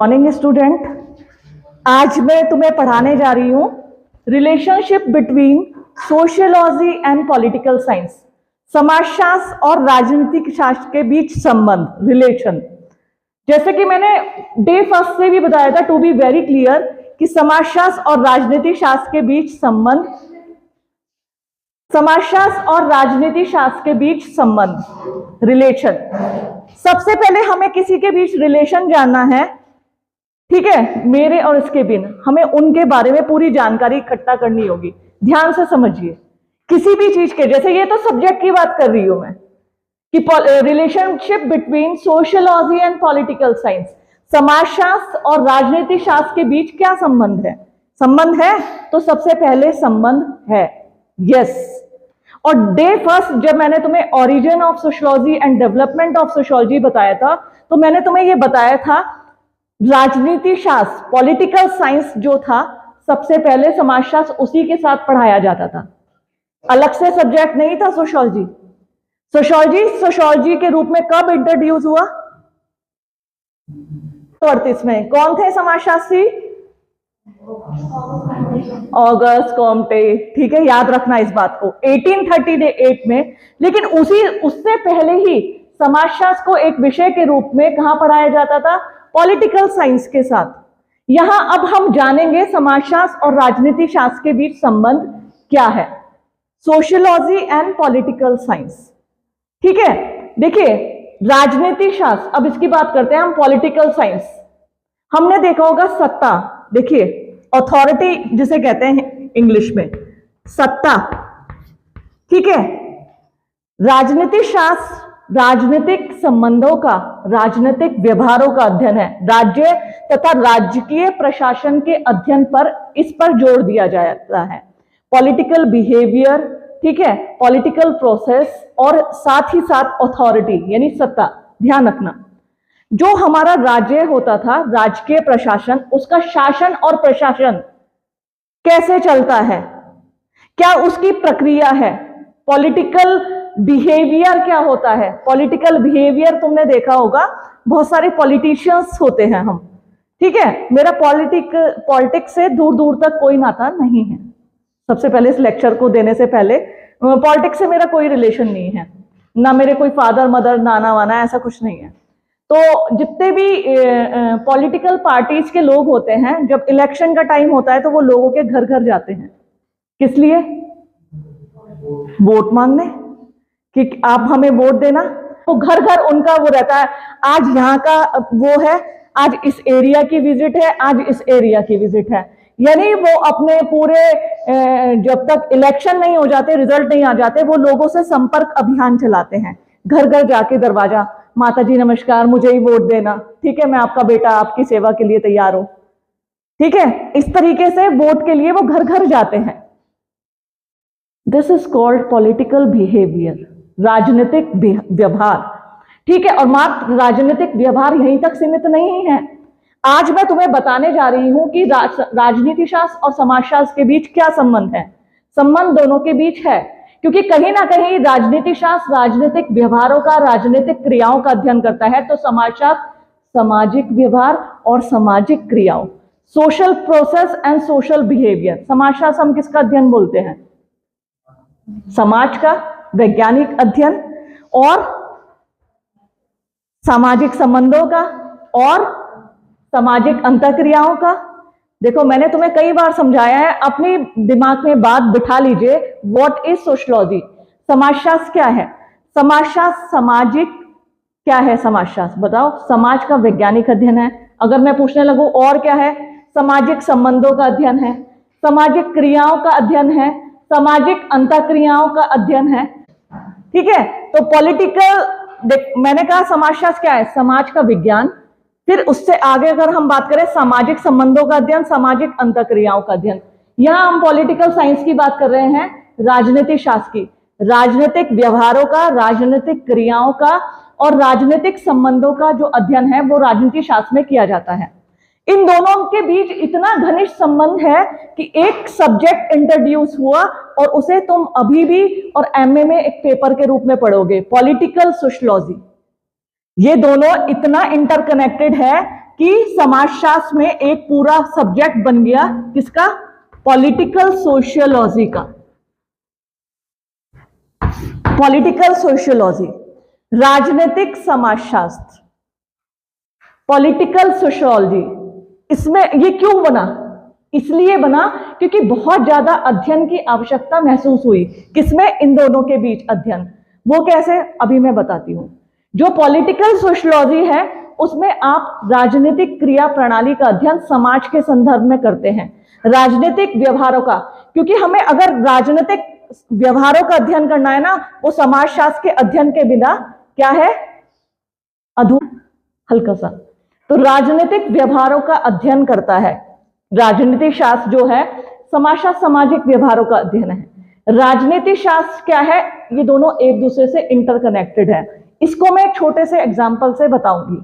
Morning student, आज मैं तुम्हें पढ़ाने जा रही हूं relationship between sociology and political science. समाजशास्त्र और राजनीतिक शास्त्र के बीच संबंध, रिलेशन। जैसे कि मैंने डे फर्स्ट से भी बताया था, टू बी वेरी क्लियर, कि समाजशास्त्र और राजनीतिक शास्त्र के बीच संबंध, समाजशास्त्र और राजनीति शास्त्र के बीच संबंध, रिलेशन। सबसे पहले हमें किसी के बीच रिलेशन जानना है, ठीक है। मेरे और इसके बिन हमें उनके बारे में पूरी जानकारी इकट्ठा करनी होगी। ध्यान से समझिए, किसी भी चीज के, जैसे ये तो सब्जेक्ट की बात कर रही हूं मैं कि relationship between sociology and political science, समाजशास्त्र और राजनीतिक शास्त्र के बीच क्या संबंध है? संबंध है, तो सबसे पहले संबंध है, यस। और डे फर्स्ट जब मैंने तुम्हें origin of sociology and development of sociology बताया था, तो मैंने तुम्हें यह बताया था राजनीति शास्त्र, पॉलिटिकल साइंस जो था, सबसे पहले समाजशास्त्र उसी के साथ पढ़ाया जाता था, अलग से सब्जेक्ट नहीं था सोशियोलॉजी। सोशियोलॉजी के रूप में कब इंट्रोड्यूस हुआ? 38 में। कौन थे समाजशास्त्री? ऑगस्ट कॉम्टे, ठीक है, याद रखना इस बात को, 1838 में। लेकिन उससे पहले ही समाजशास्त्र को एक विषय के रूप में कहां पढ़ाया जाता था? पॉलिटिकल साइंस के साथ। यहां अब हम जानेंगे समाजशास्त्र और राजनीति शास्त्र के बीच संबंध क्या है, सोशियोलॉजी एंड पॉलिटिकल साइंस, ठीक है। देखिए, राजनीति शास्त्र, अब इसकी बात करते हैं हम। पॉलिटिकल साइंस, हमने देखा होगा सत्ता, देखिए अथॉरिटी जिसे कहते हैं इंग्लिश में, सत्ता, ठीक है। राजनीति शास्त्र राजनीतिक संबंधों का, राजनीतिक व्यवहारों का अध्ययन है। राज्य तथा राजकीय प्रशासन के अध्ययन पर, इस पर जोर दिया जाता है। पॉलिटिकल बिहेवियर, ठीक है, पॉलिटिकल प्रोसेस, और साथ ही साथ अथॉरिटी यानी सत्ता। ध्यान रखना, जो हमारा राज्य होता था, राजकीय प्रशासन, उसका शासन और प्रशासन कैसे चलता है, क्या उसकी प्रक्रिया है। पॉलिटिकल बिहेवियर क्या होता है? पॉलिटिकल बिहेवियर तुमने देखा होगा, बहुत सारे पॉलिटिशियंस होते हैं हम, ठीक है। मेरा पॉलिटिक्स से दूर दूर तक कोई नाता नहीं है। सबसे पहले इस लेक्चर को देने से पहले, पॉलिटिक्स से मेरा कोई रिलेशन नहीं है, ना मेरे कोई फादर मदर नाना वाना, ऐसा कुछ नहीं है। तो जितने भी पॉलिटिकल पार्टीज के लोग होते हैं, जब इलेक्शन का टाइम होता है तो वो लोगों के घर घर जाते हैं। किस लिए? वोट मांगने, कि आप हमें वोट देना। तो घर घर उनका वो रहता है, आज यहाँ का वो है, आज इस एरिया की विजिट है, आज इस एरिया की विजिट है। यानी वो अपने पूरे, जब तक इलेक्शन नहीं हो जाते, रिजल्ट नहीं आ जाते, वो लोगों से संपर्क अभियान चलाते हैं, घर घर जाके दरवाजा, माता जी नमस्कार, मुझे ही वोट देना, ठीक है, मैं आपका बेटा, आपकी सेवा के लिए तैयार हूं, ठीक है। इस तरीके से वोट के लिए वो घर घर जाते हैं। This is called political behaviour, राजनीतिक व्यवहार, ठीक है। और मात्र राजनीतिक व्यवहार यहीं तक सीमित नहीं है। आज मैं तुम्हें बताने जा रही हूं कि राजनीति शास्त्र और समाजशास्त्र के बीच क्या संबंध है। संबंध दोनों के बीच है, क्योंकि कहीं ना कहीं राजनीति शास्त्र राजनीतिक व्यवहारों का, राजनीतिक क्रियाओं का अध्ययन करता है, तो समाजशास्त्र सामाजिक व्यवहार और सामाजिक क्रियाओं, social process and social behaviour. समाजशास्त्र हम किसका अध्ययन बोलते हैं? समाज का वैज्ञानिक अध्ययन, और सामाजिक संबंधों का, और सामाजिक अंतःक्रियाओं का। देखो, मैंने तुम्हें कई बार समझाया है, अपनी दिमाग में बात बिठा लीजिए। What is sociology? समाजशास्त्र क्या है? समाजशास्त्र सामाजिक क्या है? समाजशास्त्र बताओ। समाज का वैज्ञानिक अध्ययन है। अगर मैं पूछने लगूं और क्या है? सामाजिक संबंधों का अध्ययन है, सामाजिक क्रियाओं का अध्ययन है, सामाजिक अंतःक्रियाओं का अध्ययन है, ठीक है। तो पॉलिटिकल, मैंने कहा समाजशास्त्र क्या है? समाज का विज्ञान। फिर उससे आगे अगर हम बात करें, सामाजिक संबंधों का अध्ययन, सामाजिक अंतःक्रियाओं का अध्ययन। यहां हम पॉलिटिकल साइंस की बात कर रहे हैं, राजनीतिक शास्त्र की, राजनीतिक व्यवहारों का, राजनीतिक क्रियाओं का और राजनीतिक संबंधों का जो अध्ययन है, वो राजनीति शास्त्र में किया जाता है। इन दोनों के बीच इतना घनिष्ठ संबंध है कि एक सब्जेक्ट इंट्रोड्यूस हुआ और उसे तुम अभी भी और एमए में एक पेपर के रूप में पढ़ोगे, पॉलिटिकल सोशियोलॉजी। ये दोनों इतना इंटरकनेक्टेड है कि समाजशास्त्र में एक पूरा सब्जेक्ट बन गया किसका? पॉलिटिकल सोशियोलॉजी का। पॉलिटिकल सोशियोलॉजी, राजनीतिक समाजशास्त्र, पॉलिटिकल सोशियोलॉजी। इसमें ये क्यों बना? इसलिए बना क्योंकि बहुत ज्यादा अध्ययन की आवश्यकता महसूस हुई। किसमें? इन दोनों के बीच अध्ययन। वो कैसे? अभी मैं बताती हूं। जो पॉलिटिकल सोशियोलॉजी है उसमें आप राजनीतिक क्रिया प्रणाली का अध्ययन समाज के संदर्भ में करते हैं, राजनीतिक व्यवहारों का। क्योंकि हमें अगर राजनीतिक व्यवहारों का अध्ययन करना है ना, वो समाजशास्त्र के अध्ययन के बिना क्या है? अधूरा, हल्का सा। तो राजनीतिक व्यवहारों का अध्ययन करता है। राजनीतिक शास्त्र जो है, समाजशास्त्र सामाजिक व्यवहारों का अध्ययन है। राजनीतिक शास्त्र क्या है? ये दोनों एक दूसरे से इंटरकनेक्टेड है। इसको मैं एक छोटे से एग्जाम्पल से बताऊंगी।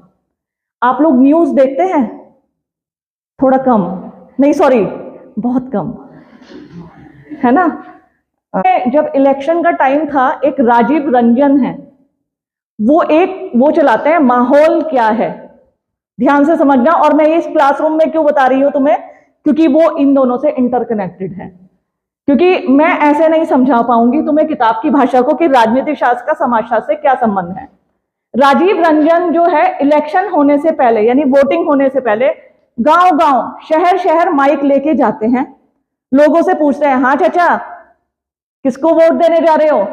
आप लोग न्यूज देखते हैं? थोड़ा कम, नहीं सॉरी, बहुत कम, है ना? जब इलेक्शन का टाइम था, एक राजीव रंजन है, वो चलाते हैं माहौल क्या है। ध्यान से समझना। और मैं इस क्लासरूम में क्यों बता रही हूं तुम्हें? क्योंकि वो इन दोनों से इंटरकनेक्टेड है। क्योंकि मैं ऐसे नहीं समझा पाऊंगी तुम्हें किताब की भाषा को कि राजनीतिक शास्त्र का समाजशास्त्र से क्या संबंध है। राजीव रंजन जो है, इलेक्शन होने से पहले यानी वोटिंग होने से पहले गांव गांव, शहर शहर माइक लेके जाते हैं, लोगों से पूछते हैं, हाँ चाचा किसको वोट देने जा रहे हो?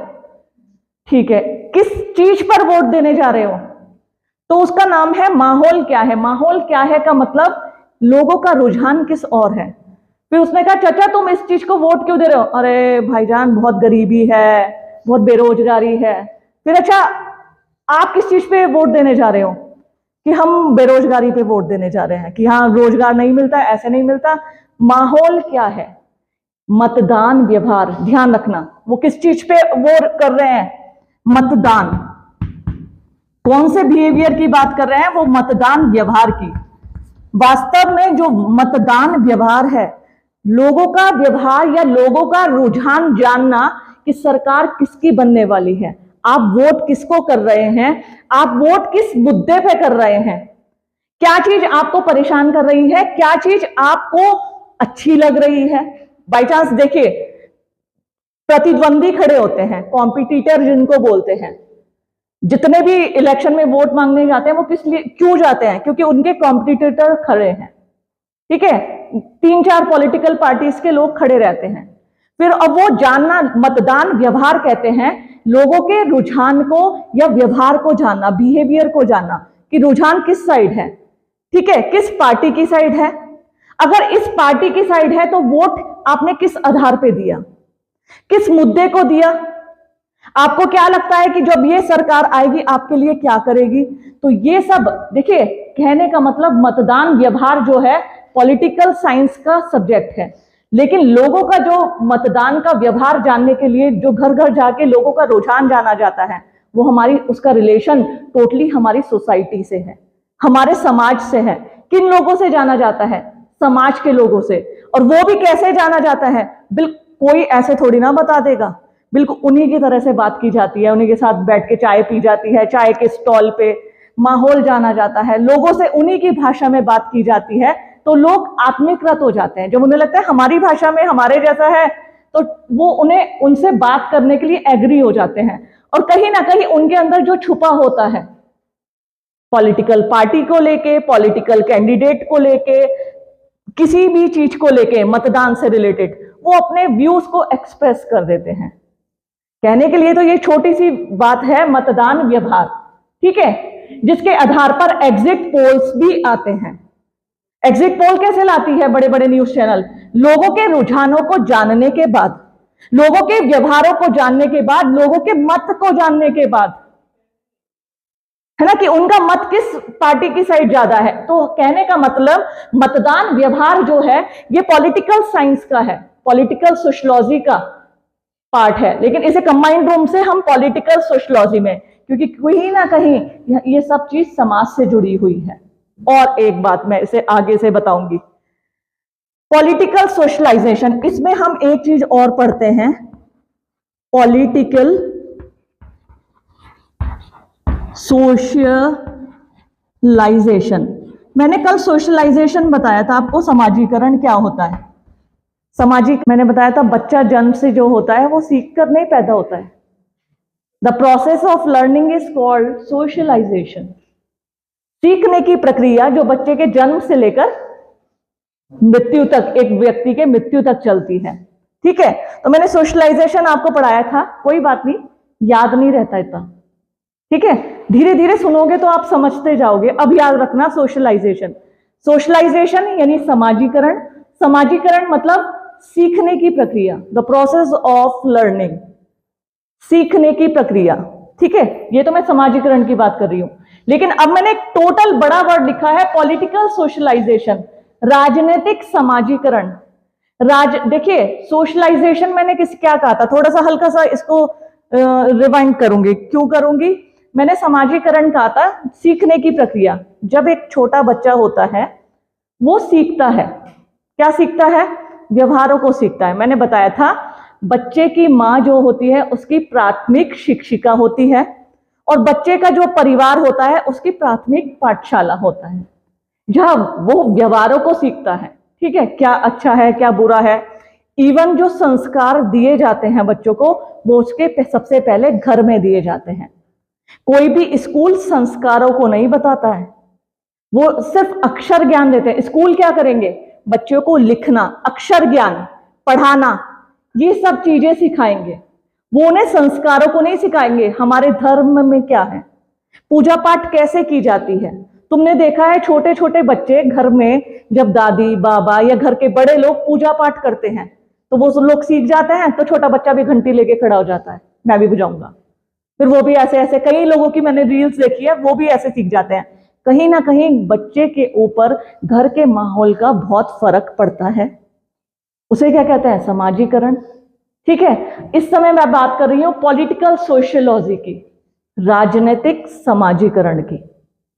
ठीक है, किस चीज पर वोट देने जा रहे हो? तो उसका नाम है माहौल क्या है। माहौल क्या है का मतलब लोगों का रुझान किस ओर है। फिर उसने कहा, चाचा तुम इस चीज को वोट क्यों दे रहे हो? अरे भाईजान बहुत गरीबी है, बहुत बेरोजगारी है। फिर अच्छा, आप किस चीज पे वोट देने जा रहे हो? कि हम बेरोजगारी पे वोट देने जा रहे हैं, कि हाँ रोजगार नहीं मिलता, ऐसे नहीं मिलता। माहौल क्या है? मतदान व्यवहार। ध्यान रखना, वो किस चीज पे वो कर रहे हैं? मतदान। कौन से बिहेवियर की बात कर रहे हैं? वो मतदान व्यवहार की। वास्तव में जो मतदान व्यवहार है, लोगों का व्यवहार या लोगों का रुझान जानना कि सरकार किसकी बनने वाली है, आप वोट किसको कर रहे हैं, आप वोट किस मुद्दे पे कर रहे हैं, क्या चीज आपको परेशान कर रही है, क्या चीज आपको अच्छी लग रही है। बाई चांस देखिए, प्रतिद्वंदी खड़े होते हैं, कॉम्पिटिटर जिनको बोलते हैं, जितने भी इलेक्शन में वोट मांगने जाते हैं वो किस लिए क्यों जाते हैं? क्योंकि उनके कॉम्पिटिटर खड़े हैं। ठीक है, 3-4 पॉलिटिकल पार्टीज के लोग खड़े रहते हैं। फिर अब वो जानना, मतदान व्यवहार कहते हैं लोगों के रुझान को या व्यवहार को जानना, बिहेवियर को जानना कि रुझान किस साइड है। ठीक है, किस पार्टी की साइड है। अगर इस पार्टी की साइड है तो वोट आपने किस आधार पे दिया, किस मुद्दे को दिया। आपको क्या लगता है कि जब ये सरकार आएगी आपके लिए क्या करेगी? तो ये सब देखिए, कहने का मतलब मतदान व्यवहार जो है पॉलिटिकल साइंस का सब्जेक्ट है, लेकिन लोगों का जो मतदान का व्यवहार जानने के लिए जो घर घर जाके लोगों का रुझान जाना जाता है, वो हमारी उसका रिलेशन टोटली हमारी सोसाइटी से है, हमारे समाज से है। किन लोगों से जाना जाता है? समाज के लोगों से। और वो भी कैसे जाना जाता है? बिल्कुल कोई ऐसे थोड़ी ना बता देगा, बिल्कुल उन्हीं की तरह से बात की जाती है, उन्हीं के साथ बैठ के चाय पी जाती है, चाय के स्टॉल पे माहौल जाना जाता है, लोगों से उन्हीं की भाषा में बात की जाती है। तो लोग आत्मीकृत हो जाते हैं, जब उन्हें लगता है हमारी भाषा में हमारे जैसा है तो वो उन्हें उनसे बात करने के लिए एग्री हो जाते हैं। और कहीं ना कहीं उनके अंदर जो छुपा होता है पॉलिटिकल पार्टी को लेके, पॉलिटिकल कैंडिडेट को लेके, किसी भी चीज को लेके मतदान से रिलेटेड, वो अपने व्यूज को एक्सप्रेस कर देते हैं। कहने के लिए तो ये छोटी सी बात है मतदान व्यवहार, ठीक है, जिसके आधार पर एग्जिट पोल्स भी आते हैं। एग्जिट पोल कैसे लाती है बड़े बड़े न्यूज चैनल? लोगों के रुझानों को जानने के बाद, लोगों के व्यवहारों को जानने के बाद, लोगों के मत को जानने के बाद, है ना, कि उनका मत किस पार्टी की साइड ज्यादा है। तो कहने का मतलब मतदान व्यवहार जो है ये पॉलिटिकल साइंस का है, पॉलिटिकल सोशियोलॉजी का पार्ट है, लेकिन इसे कंबाइंड रूम से हम पॉलिटिकल सोशियोलॉजी में, क्योंकि कहीं ना कहीं ये सब चीज समाज से जुड़ी हुई है। और एक बात मैं इसे आगे से बताऊंगी, पॉलिटिकल सोशलाइजेशन, इसमें हम एक चीज और पढ़ते हैं, पॉलिटिकल सोशलाइजेशन। मैंने कल सोशलाइजेशन बताया था आपको, समाजीकरण क्या होता है। सामाजिक मैंने बताया था बच्चा जन्म से जो होता है वो सीख कर नहीं पैदा होता है। The process of learning is called socialisation. सीखने की प्रक्रिया जो बच्चे के जन्म से लेकर मृत्यु तक, एक व्यक्ति के मृत्यु तक चलती है। ठीक है, तो मैंने सोशलाइजेशन आपको पढ़ाया था, कोई बात नहीं, याद नहीं रहता इतना। ठीक है, धीरे धीरे सुनोगे तो आप समझते जाओगे। अब याद रखना सोशलाइजेशन, सोशलाइजेशन यानी समाजीकरण। समाजीकरण मतलब सीखने की प्रक्रिया, द प्रोसेस ऑफ लर्निंग, सीखने की प्रक्रिया। ठीक है, ये तो मैं समाजीकरण की बात कर रही हूं। लेकिन अब मैंने एक टोटल बड़ा वर्ड लिखा है, पॉलिटिकल सोशलाइजेशन, राजनीतिक समाजीकरण। देखिए सोशलाइजेशन मैंने क्या कहा था, थोड़ा सा हल्का सा इसको रिवाइंड करूंगी। क्यों करूंगी? मैंने समाजीकरण कहा था, सीखने की प्रक्रिया। जब एक छोटा बच्चा होता है वो सीखता है, क्या सीखता है? व्यवहारों को सीखता है। मैंने बताया था बच्चे की माँ जो होती है उसकी प्राथमिक शिक्षिका होती है, और बच्चे का जो परिवार होता है उसकी प्राथमिक पाठशाला होता है, जहां वो व्यवहारों को सीखता है। ठीक है, क्या अच्छा है क्या बुरा है। इवन जो संस्कार दिए जाते हैं बच्चों को, वो उसके सबसे पहले घर में दिए जाते हैं। कोई भी स्कूल संस्कारों को नहीं बताता है, वो सिर्फ अक्षर ज्ञान देते हैं। स्कूल क्या करेंगे? बच्चों को लिखना, अक्षर ज्ञान, पढ़ाना, ये सब चीजें सिखाएंगे। वो उन्हें संस्कारों को नहीं सिखाएंगे। हमारे धर्म में क्या है, पूजा पाठ कैसे की जाती है। तुमने देखा है छोटे छोटे बच्चे घर में जब दादी बाबा या घर के बड़े लोग पूजा पाठ करते हैं तो वो लोग सीख जाते हैं। तो छोटा बच्चा भी घंटी लेके खड़ा हो जाता है, मैं भी बजाऊंगा। फिर वो भी ऐसे ऐसे, कई लोगों की मैंने रील्स देखी है, वो भी ऐसे सीख जाते हैं। कहीं ना कहीं बच्चे के ऊपर घर के माहौल का बहुत फर्क पड़ता है। उसे क्या कहते हैं? समाजीकरण। ठीक है, इस समय मैं बात कर रही हूं पॉलिटिकल सोशियोलॉजी की, राजनीतिक समाजीकरण की।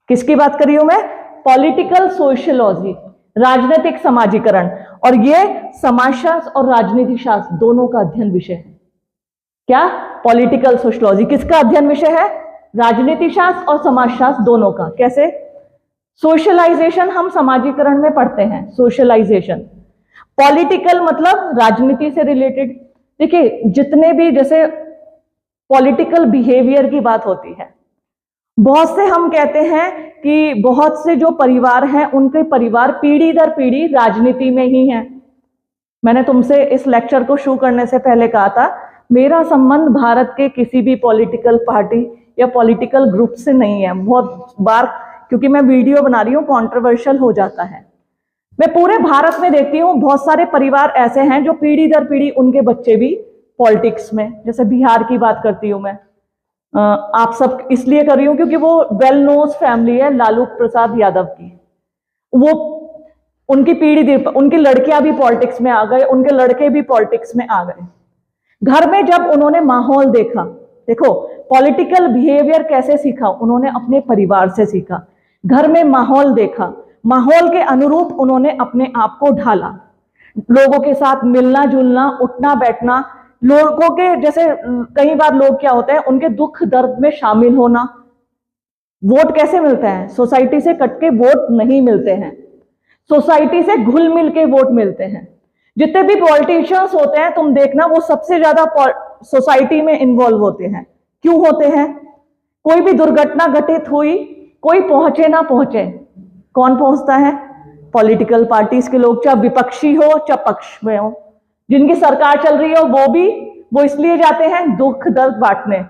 किसकी बात कर रही हूं मैं? पॉलिटिकल सोशियोलॉजी, राजनीतिक समाजीकरण। और ये समाजशास्त्र और राजनीति शास्त्र दोनों का अध्ययन विषय है। क्या? पॉलिटिकल सोशियोलॉजी किसका अध्ययन विषय है? राजनीति शास्त्र और समाजशास्त्र दोनों का। कैसे? सोशलाइजेशन हम समाजीकरण में पढ़ते हैं, सोशलाइजेशन। पॉलिटिकल मतलब राजनीति से रिलेटेड। देखिए जितने भी जैसे पॉलिटिकल बिहेवियर की बात होती है, बहुत से हम कहते हैं कि बहुत से जो परिवार हैं उनके परिवार पीढ़ी दर पीढ़ी राजनीति में ही हैं। मैंने तुमसे इस लेक्चर को शुरू करने से पहले कहा था, मेरा संबंध भारत के किसी भी पॉलिटिकल पार्टी या पॉलिटिकल ग्रुप से नहीं है। बहुत बार क्योंकि मैं वीडियो बना रही हूँ कंट्रोवर्शियल हो जाता है। मैं पूरे भारत में देखती हूँ बहुत सारे परिवार ऐसे हैं जो पीढ़ी दर पीढ़ी उनके बच्चे भी पॉलिटिक्स में, जैसे बिहार की बात करती हूँ मैं, आप सब इसलिए कर रही हूँ क्योंकि वो वेल नोन फैमिली है लालू प्रसाद यादव की। वो उनकी पीढ़ी, उनकी लड़कियां भी पॉलिटिक्स में आ गए, उनके लड़के भी पॉलिटिक्स में आ गए। घर में जब उन्होंने माहौल देखा, देखो पॉलिटिकल बिहेवियर कैसे सीखा, उन्होंने अपने परिवार से सीखा। घर में माहौल देखा, माहौल के अनुरूप उन्होंने अपने आप को ढाला। लोगों के साथ मिलना जुलना, उठना बैठना, लोगों के जैसे कई बार लोग क्या होते हैं उनके दुख दर्द में शामिल होना। वोट कैसे मिलते हैं? सोसाइटी से कट के वोट नहीं मिलते हैं, सोसाइटी से घुल मिल के वोट मिलते हैं। जितने भी पॉलिटिशियंस होते हैं तुम देखना वो सबसे ज्यादा सोसाइटी में इन्वॉल्व होते हैं। क्यों होते हैं? कोई भी दुर्घटना घटित हुई, कोई पहुंचे ना पहुंचे, कौन पहुंचता है? पॉलिटिकल पार्टीज के लोग, चाहे विपक्षी हो चाहे पक्ष में हो। जिनकी सरकार चल रही हो वो इसलिए जाते हैं दुख दर्द बांटने,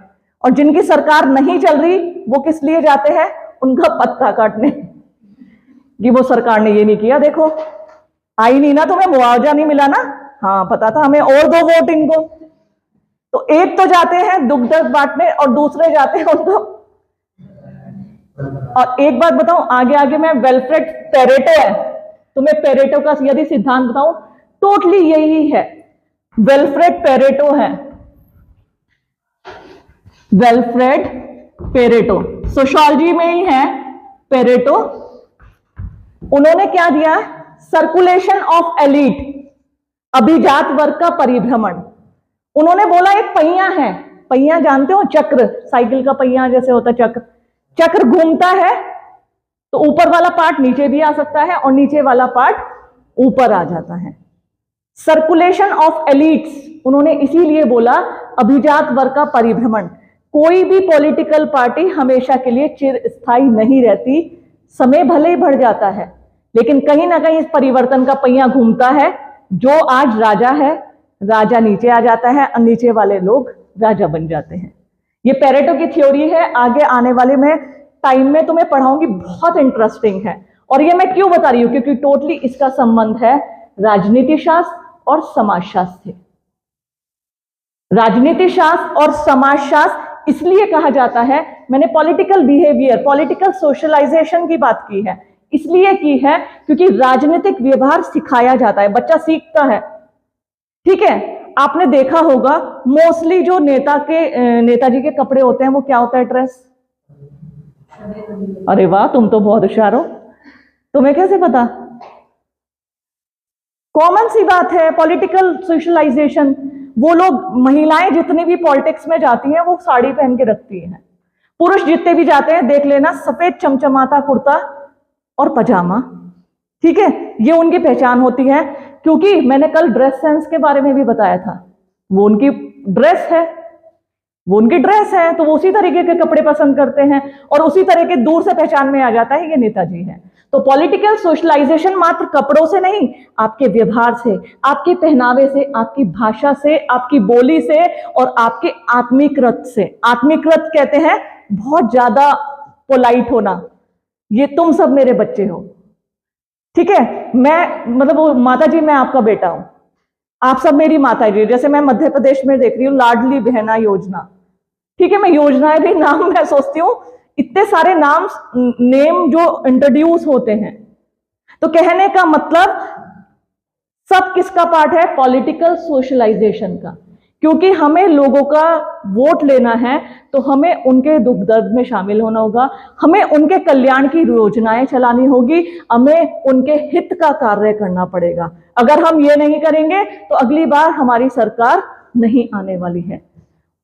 और जिनकी सरकार नहीं चल रही वो किस लिए जाते हैं? उनका पत्ता काटने कि वो सरकार ने ये नहीं किया, देखो आई नहीं ना, तुम्हें मुआवजा नहीं मिला ना, हाँ पता था हमें, और दो वोट इनको। तो एक तो जाते हैं दुख दर्द बांटने और दूसरे जाते हैं उनको। और एक बात बताऊं, आगे आगे मैं वेलफ्रेड पेरेटो है, तुम्हें पेरेटो का यदि सिद्धांत बताऊं, टोटली यही है, वेलफ्रेड पेरेटो है, वेलफ्रेड पेरेटो सोशियोलॉजी में ही है पेरेटो। उन्होंने क्या दिया? सर्कुलेशन ऑफ एलीट, अभिजात वर्ग का परिभ्रमण। उन्होंने बोला एक पहिया है, पहिया जानते हो, चक्र, साइकिल का पहिया जैसे होता चक्र, चक्र घूमता है, तो ऊपर वाला पार्ट नीचे भी आ सकता है और नीचे वाला पार्ट ऊपर आ जाता है। सर्कुलेशन ऑफ एलिट्स, उन्होंने इसीलिए बोला अभिजात वर्ग का परिभ्रमण। कोई भी पॉलिटिकल पार्टी हमेशा के लिए चिरस्थायी नहीं रहती, समय भले ही बढ़ जाता है, लेकिन कहीं ना कहीं इस परिवर्तन का पहिया घूमता है। जो आज राजा है, राजा नीचे आ जाता है और नीचे वाले लोग राजा बन जाते हैं। ये पेरेटो की थ्योरी है, आगे आने वाले में टाइम में तुम्हें पढ़ाऊंगी, बहुत इंटरेस्टिंग है। और ये मैं क्यों बता रही हूं, क्योंकि टोटली इसका संबंध है राजनीति शास्त्र और समाजशास्त्र से। राजनीति शास्त्र और समाजशास्त्र इसलिए कहा जाता है, मैंने पॉलिटिकल बिहेवियर, पॉलिटिकल सोशलाइजेशन की बात की है, इसलिए की है क्योंकि राजनीतिक व्यवहार सिखाया जाता है, बच्चा सीखता है। ठीक है, आपने देखा होगा मोस्टली जो नेताजी के कपड़े होते हैं वो क्या होता है, ड्रेस। अरे वाह, तुम तो बहुत होशियार हो, तुम्हें कैसे पता? कॉमन सी बात है, पॉलिटिकल सोशलाइजेशन। वो लोग, महिलाएं जितनी भी पॉलिटिक्स में जाती हैं वो साड़ी पहन के रखती हैं। पुरुष जितने भी जाते हैं देख लेना, सफेद चमचमाता कुर्ता और पजामा। ठीक है, ये उनकी पहचान होती है। क्योंकि मैंने कल ड्रेस सेंस के बारे में भी बताया था, वो उनकी ड्रेस है, वो उनकी ड्रेस है, तो वो उसी तरीके के कपड़े पसंद करते हैं और उसी तरह के दूर से पहचान में आ जाता है ये नेताजी है। तो पॉलिटिकल सोशलाइजेशन मात्र कपड़ों से नहीं, आपके व्यवहार से, आपके पहनावे से, आपकी भाषा से, आपकी बोली से और आपके आत्मीकृत से। आत्मीकृत कहते हैं बहुत ज्यादा पोलाइट होना। ये तुम सब मेरे बच्चे हो, ठीक है, मैं मतलब वो माता जी, मैं आपका बेटा हूं, आप सब मेरी माता जी। जैसे मैं मध्य प्रदेश में देख रही हूँ लाडली बहना योजना, ठीक है, मैं योजनाएं भी नाम मैं सोचती हूँ, इतने सारे नाम नेम जो इंट्रोड्यूस होते हैं। तो कहने का मतलब सब किसका पार्ट है? पॉलिटिकल सोशलाइजेशन का। क्योंकि हमें लोगों का वोट लेना है तो हमें उनके दुख दर्द में शामिल होना होगा, हमें उनके कल्याण की योजनाएं चलानी होगी, हमें उनके हित का कार्य करना पड़ेगा। अगर हम ये नहीं करेंगे तो अगली बार हमारी सरकार नहीं आने वाली है।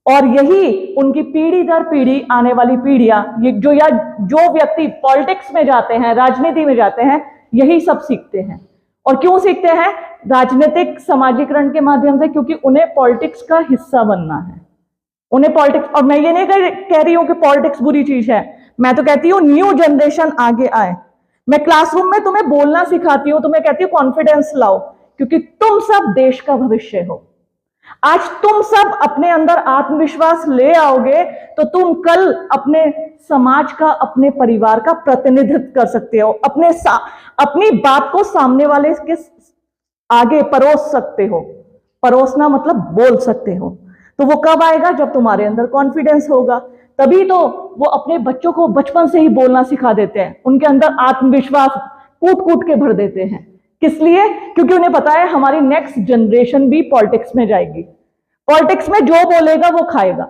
और यही उनकी पीढ़ी दर पीढ़ी आने वाली पीढ़ियां, ये जो व्यक्ति पॉलिटिक्स में जाते हैं, राजनीति में जाते हैं, यही सब सीखते हैं। और क्यों सीखते हैं? राजनीतिक समाजीकरण के माध्यम से, क्योंकि उन्हें पॉलिटिक्स का हिस्सा बनना है। उन्हें पॉलिटिक्स, और मैं ये नहीं कह रही हूं कि पॉलिटिक्स बुरी चीज है, मैं तो कहती हूँ न्यू जनरेशन आगे आए। मैं क्लासरूम में तुम्हें बोलना सिखाती हूँ, तुम्हें कहती हूँ कॉन्फिडेंस लाओ, क्योंकि तुम सब देश का भविष्य हो। आज तुम सब अपने अंदर आत्मविश्वास ले आओगे तो तुम कल अपने समाज का, अपने परिवार का प्रतिनिधित्व कर सकते हो, अपनी बात को सामने वाले के आगे परोस सकते हो। परोसना मतलब बोल सकते हो। तो वो कब आएगा? जब तुम्हारे अंदर कॉन्फिडेंस होगा। तभी तो वो अपने बच्चों को बचपन से ही बोलना सिखा देते हैं, उनके अंदर आत्मविश्वास कूट कूट के भर देते हैं। किस लिए? क्योंकि उन्हें पता है हमारी नेक्स्ट जनरेशन भी पॉलिटिक्स में जाएगी। पॉलिटिक्स में जो बोलेगा वो खाएगा।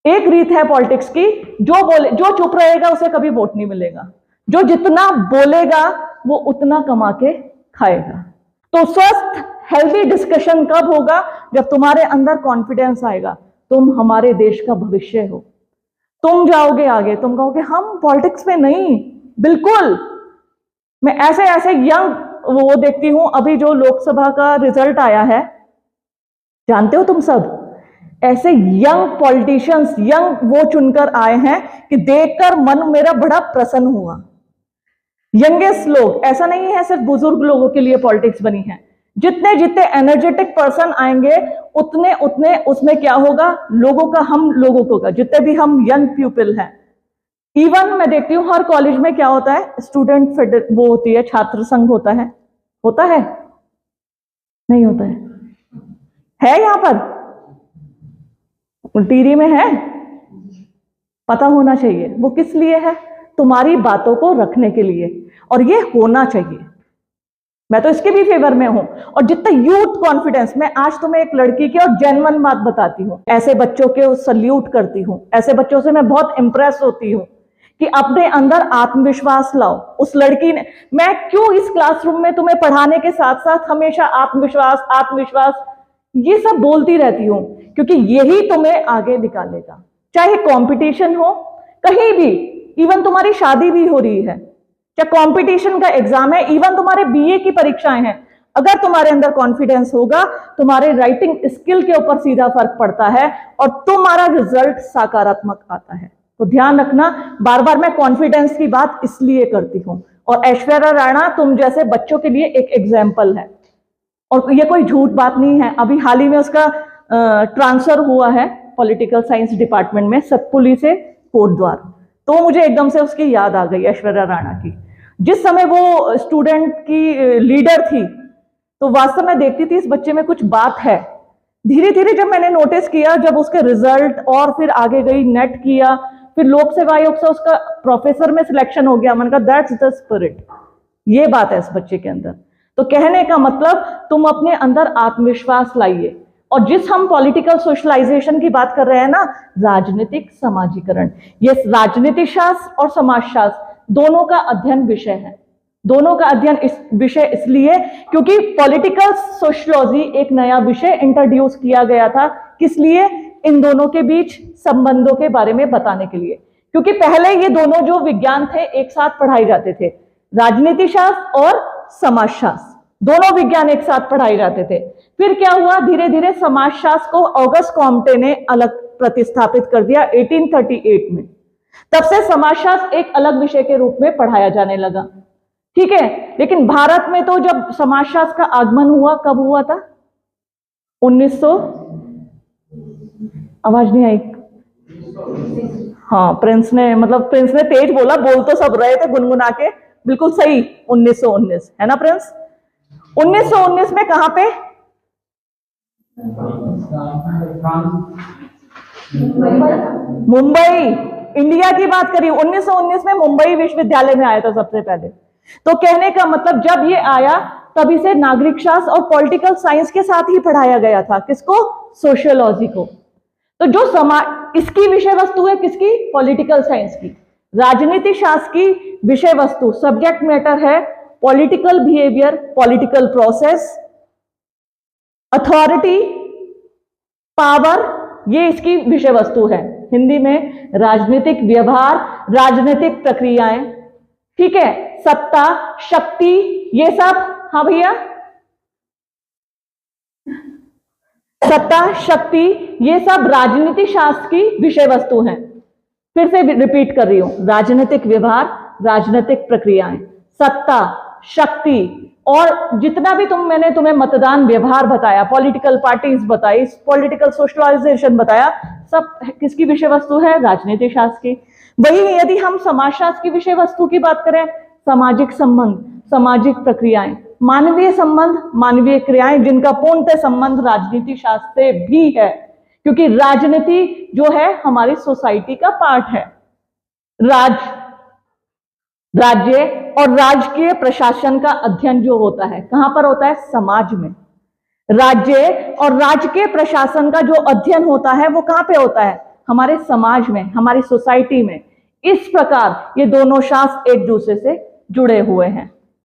एक रीत है पॉलिटिक्स की, जो चुप रहेगा उसे कभी वोट नहीं मिलेगा, जो जितना बोलेगा वो उतना कमा के खाएगा। तो स्वस्थ हेल्दी डिस्कशन कब होगा? जब तुम्हारे अंदर कॉन्फिडेंस आएगा। तुम हमारे देश का भविष्य हो, तुम जाओगे आगे, तुम कहोगे हम पॉलिटिक्स में नहीं। बिल्कुल, मैं ऐसे यंग वो देखती हूं, अभी जो लोकसभा का रिजल्ट आया है, जानते हो तुम सब, ऐसे यंग पॉलिटिशियंस, यंग वो चुनकर आए हैं कि देखकर मन मेरा बड़ा प्रसन्न हुआ। यंगेस्ट लोग, ऐसा नहीं है सिर्फ बुजुर्ग लोगों के लिए पॉलिटिक्स बनी है। जितने जितने एनर्जेटिक पर्सन आएंगे उतने उतने उसमें क्या होगा? लोगों का, हम लोगों का, जितने भी हम यंग पीपल हैं। इवन मैं देखती हूँ हर कॉलेज में क्या होता है, स्टूडेंट वो होती है, छात्र संघ होता है नहीं होता है यहां पर टीरी में है, पता होना चाहिए। वो किस लिए है? तुम्हारी बातों को रखने के लिए, और ये होना चाहिए। मैं तो इसके भी फेवर में हूं। और जितना यूथ कॉन्फिडेंस, मैं आज तुम्हें एक लड़की की और जेन्युइन बात बताती हूं, ऐसे बच्चों के सल्यूट करती हूं, ऐसे बच्चों से मैं बहुत इंप्रेस होती हूं कि अपने अंदर आत्मविश्वास लाओ। उस लड़की ने, मैं क्यों इस क्लासरूम में तुम्हें पढ़ाने के साथ साथ हमेशा आत्मविश्वास आत्मविश्वास ये सब बोलती रहती हूं, क्योंकि यही तुम्हें आगे निकालेगा। चाहे कंपटीशन हो, कहीं भी इवन तुम्हारी शादी भी हो रही है, क्या कंपटीशन का एग्जाम है, इवन तुम्हारे बीए की परीक्षाएं हैं, अगर तुम्हारे अंदर कॉन्फिडेंस होगा, तुम्हारे राइटिंग स्किल के ऊपर सीधा फर्क पड़ता है और तुम्हारा रिजल्ट सकारात्मक आता है। तो ध्यान रखना, बार बार मैं कॉन्फिडेंस की बात इसलिए करती हूं। और ऐश्वर्या राणा तुम जैसे बच्चों के लिए एक एग्जाम्पल है, और ये कोई झूठ बात नहीं है। अभी हाल ही में उसका ट्रांसफर हुआ है पॉलिटिकल साइंस डिपार्टमेंट में, सतपुली से कोटद्वार। तो मुझे एकदम से उसकी याद आ गई ऐश्वर्या राणा की। जिस समय वो स्टूडेंट की लीडर थी, तो वास्तव में देखती थी इस बच्चे में कुछ बात है। धीरे धीरे जब मैंने नोटिस किया, जब उसके रिजल्ट और फिर आगे गई, नेट किया, फिर लोक सेवा आयोग से उसका प्रोफेसर में सिलेक्शन हो गया, मैंने कहा दैट्स द स्पिरिट, ये बात है इस बच्चे के अंदर। तो कहने का मतलब, तुम अपने अंदर आत्मविश्वास लाइए। और जिस हम पॉलिटिकल सोशलाइजेशन की बात कर रहे हैं ना, राजनीतिक समाजीकरण, ये राजनीति शास्त्र और समाजशास्त्र दोनों का अध्ययन विषय है। दोनों का अध्ययन इस विषय इसलिए क्योंकि पॉलिटिकल सोशियोलॉजी एक नया विषय इंट्रोड्यूस किया गया था। किस लिए? इन दोनों के बीच संबंधों के बारे में बताने के लिए। क्योंकि पहले ये दोनों जो विज्ञान थे एक साथ पढ़ाए जाते थे, राजनीति शास्त्र और समाजशास्त्र, दोनों विज्ञान एक साथ पढ़ाए जाते थे। फिर क्या हुआ, धीरे धीरे समाजशास्त्र को ऑगस्ट कॉम्टे ने अलग प्रतिस्थापित कर दिया 1838 में। तब से समाजशास्त्र एक अलग विषय के रूप में पढ़ाया जाने लगा, ठीक है। लेकिन भारत में तो जब समाजशास्त्र का आगमन हुआ, कब हुआ था? 1900, आवाज नहीं आई। हाँ, प्रिंस ने तेज बोला, बोल तो सब रहे थे गुनगुना के, बिल्कुल सही, 1919 है ना प्रिंस? 1919 में कहां पे? मुंबई, इंडिया की बात करी। 1919 में मुंबई विश्वविद्यालय में आया था सबसे पहले। तो कहने का मतलब, जब ये आया तब इसे नागरिक शास्त्र और पॉलिटिकल साइंस के साथ ही पढ़ाया गया था। किसको? सोशियोलॉजी को। तो जो इसकी विषय वस्तु है किसकी? पॉलिटिकल साइंस की। राजनीति शास्त्र की विषय वस्तु, सब्जेक्ट मैटर है political behaviour, political process, authority, power, ये इसकी विषय वस्तु है। हिंदी में राजनीतिक व्यवहार, राजनीतिक प्रक्रियाएं, ठीक है, सत्ता, शक्ति, ये सब। हाँ भैया, सत्ता, शक्ति, ये सब राजनीति शास्त्र की विषय वस्तु हैं। फिर से रिपीट कर रही हूं, राजनीतिक व्यवहार, राजनीतिक प्रक्रियाएं, सत्ता, शक्ति, और जितना भी मैंने तुम्हें मतदान व्यवहार बताया, पॉलिटिकल पार्टीज बताई, पॉलिटिकल सोशलाइजेशन बताया, सब किसकी विषय वस्तु है? राजनीति शास्त्र की। वही यदि हम समाजशास्त्र की विषय वस्तु की बात करें, सामाजिक संबंध, सामाजिक प्रक्रियाएं, मानवीय संबंध, मानवीय क्रियाएं, जिनका पूर्णतः संबंध राजनीति शास्त्र से भी है, क्योंकि राजनीति जो है हमारी सोसाइटी का पार्ट है। राज्य और राजकीय प्रशासन का अध्ययन जो होता है, कहां पर होता है? समाज में। राज्य और राजकीय प्रशासन का जो अध्ययन होता है वो कहां पे होता है? हमारे समाज में, हमारी सोसाइटी में। इस प्रकार ये दोनों शास्त्र एक दूसरे से जुड़े हुए हैं।